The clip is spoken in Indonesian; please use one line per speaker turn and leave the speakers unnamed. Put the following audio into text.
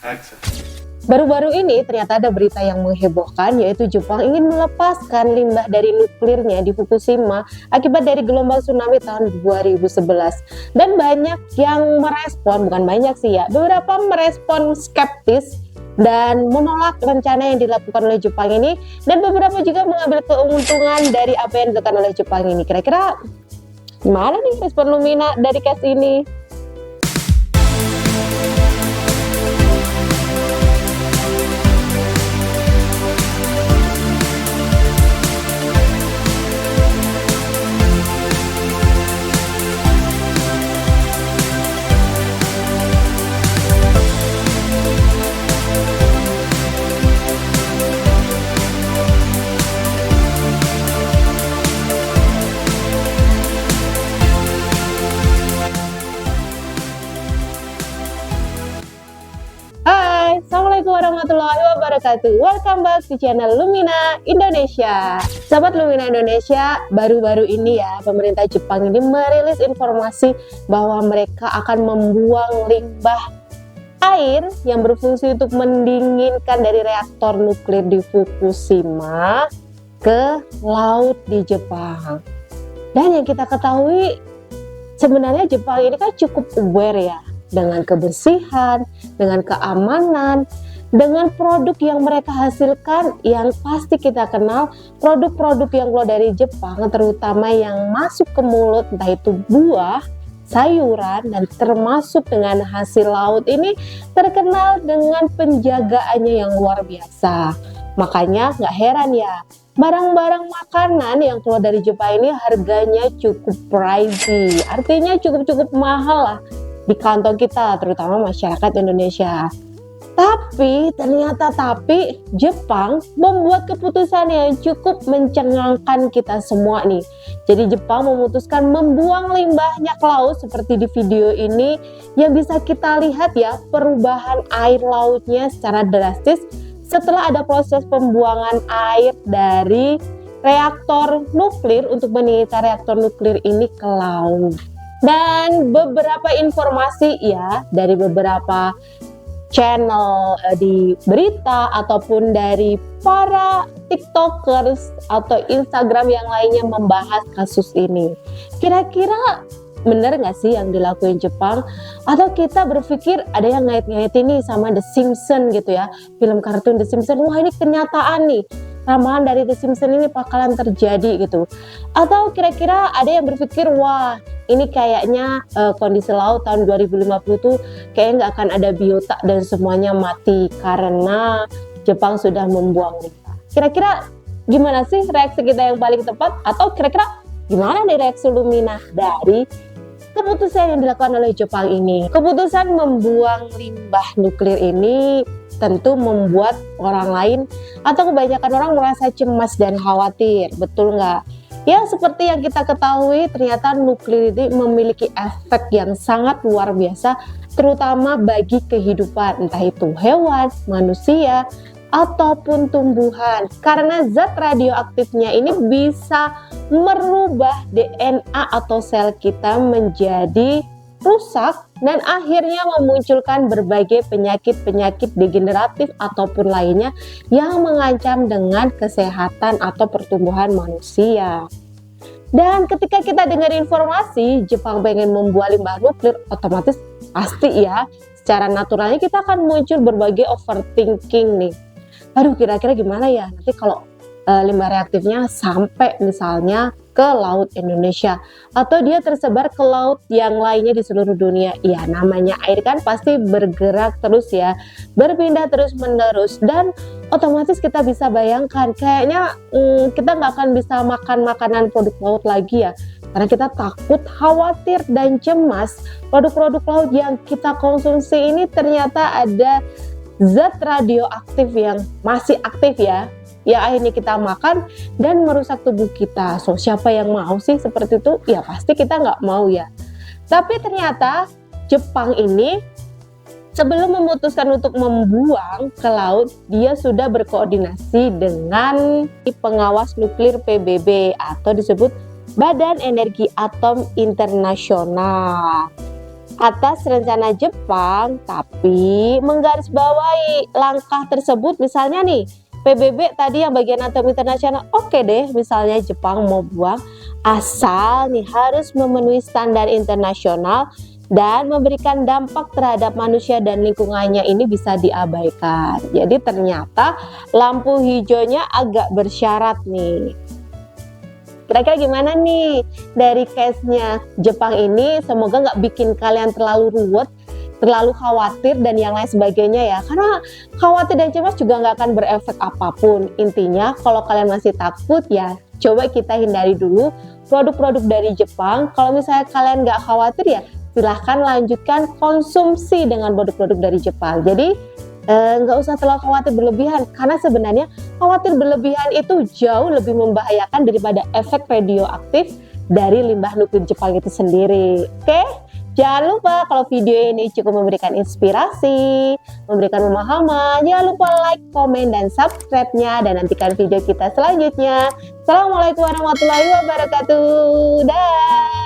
Action.
Baru-baru ini ternyata ada berita yang menghebohkan, yaitu Jepang ingin melepaskan limbah dari nuklirnya di Fukushima akibat dari gelombang tsunami tahun 2011. Dan banyak yang merespon, bukan banyak sih ya, beberapa merespon skeptis dan menolak rencana yang dilakukan oleh Jepang ini, dan beberapa juga mengambil keuntungan dari apa yang dilakukan oleh Jepang ini. Kira-kira gimana nih respon Lumina dari case ini? Hai, Assalamualaikum warahmatullahi wabarakatuh. Welcome back to channel Lumina Indonesia. Sahabat Lumina Indonesia, baru-baru ini ya, pemerintah Jepang ini merilis informasi bahwa mereka akan membuang limbah air yang berfungsi untuk mendinginkan dari reaktor nuklir di Fukushima ke laut di Jepang. Dan yang kita ketahui, sebenarnya Jepang ini kan cukup aware ya dengan kebersihan, dengan keamanan, dengan produk yang mereka hasilkan yang pasti kita kenal, produk-produk yang keluar dari Jepang, terutama yang masuk ke mulut, entah itu buah, sayuran, dan termasuk dengan hasil laut ini terkenal dengan penjagaannya yang luar biasa. Makanya nggak heran ya, barang-barang makanan yang keluar dari Jepang ini harganya cukup pricey, artinya cukup-cukup mahal lah di kantong kita, terutama masyarakat Indonesia. Tapi ternyata Jepang membuat keputusan yang cukup mencengangkan kita semua nih. Jadi Jepang memutuskan membuang limbahnya ke laut seperti di video ini, yang bisa kita lihat ya perubahan air lautnya secara drastis setelah ada proses pembuangan air dari reaktor nuklir untuk mendinginkan reaktor nuklir ini ke laut. Dan beberapa informasi ya dari beberapa channel di berita ataupun dari para tiktokers atau Instagram yang lainnya membahas kasus ini. Kira-kira bener nggak sih yang dilakuin Jepang? Atau kita berpikir ada yang ngait-ngait ini sama The Simpsons gitu ya, film kartun The Simpsons, wah ini kenyataan nih, ramalan dari The Simpsons ini bakalan terjadi gitu. Atau kira-kira ada yang berpikir, wah ini kayaknya kondisi laut tahun 2050 tuh kayaknya nggak akan ada biota dan semuanya mati karena Jepang sudah membuang limbah. Kira-kira gimana sih reaksi kita yang paling tepat? Atau kira-kira gimana nih reaksi Lumina dari keputusan yang dilakukan oleh Jepang ini? Keputusan membuang limbah nuklir ini tentu membuat orang lain atau kebanyakan orang merasa cemas dan khawatir, betul nggak? Ya seperti yang kita ketahui, ternyata nuklir ini memiliki efek yang sangat luar biasa, terutama bagi kehidupan, entah itu hewan, manusia, ataupun tumbuhan. Karena zat radioaktifnya ini bisa merubah DNA atau sel kita menjadi rusak dan akhirnya memunculkan berbagai penyakit-penyakit degeneratif ataupun lainnya yang mengancam dengan kesehatan atau pertumbuhan manusia. Dan ketika kita dengar informasi Jepang pengen membuang limbah nuklir, otomatis pasti ya secara naturalnya kita akan muncul berbagai overthinking nih. Aduh, kira-kira gimana ya nanti kalau limbah reaktifnya sampai misalnya ke laut Indonesia atau dia tersebar ke laut yang lainnya di seluruh dunia. Ya namanya air kan pasti bergerak terus ya, berpindah terus menerus, dan otomatis kita bisa bayangkan kayaknya kita nggak akan bisa makan makanan produk laut lagi ya, karena kita takut, khawatir, dan cemas produk-produk laut yang kita konsumsi ini ternyata ada zat radioaktif yang masih aktif ya akhirnya kita makan dan merusak tubuh kita. So siapa yang mau sih seperti itu? Ya pasti kita nggak mau ya. Tapi ternyata Jepang ini sebelum memutuskan untuk membuang ke laut, dia sudah berkoordinasi dengan pengawas nuklir PBB atau disebut Badan Energi Atom Internasional. atas rencana Jepang, tapi menggarisbawahi langkah tersebut. Misalnya nih, PBB tadi yang bagian atom internasional, oke deh, misalnya Jepang mau buang, asal nih harus memenuhi standar internasional dan memberikan dampak terhadap manusia dan lingkungannya, ini bisa diabaikan. Jadi ternyata lampu hijaunya agak bersyarat nih. Kira-kira gimana nih dari case-nya Jepang ini? Semoga nggak bikin kalian terlalu ruwet, terlalu khawatir dan yang lain sebagainya ya. Karena khawatir dan cemas juga nggak akan berefek apapun. Intinya kalau kalian masih takut ya coba kita hindari dulu produk-produk dari Jepang. Kalau misalnya kalian nggak khawatir ya silahkan lanjutkan konsumsi dengan produk-produk dari Jepang. Jadi nggak usah terlalu khawatir berlebihan, karena sebenarnya khawatir berlebihan itu jauh lebih membahayakan daripada efek radioaktif dari limbah nuklir Jepang itu sendiri. Oke? Jangan lupa kalau video ini cukup memberikan inspirasi, memberikan pemahaman, jangan lupa like, komen, dan subscribe-nya, dan nantikan video kita selanjutnya. Assalamualaikum warahmatullahi wabarakatuh. Dah.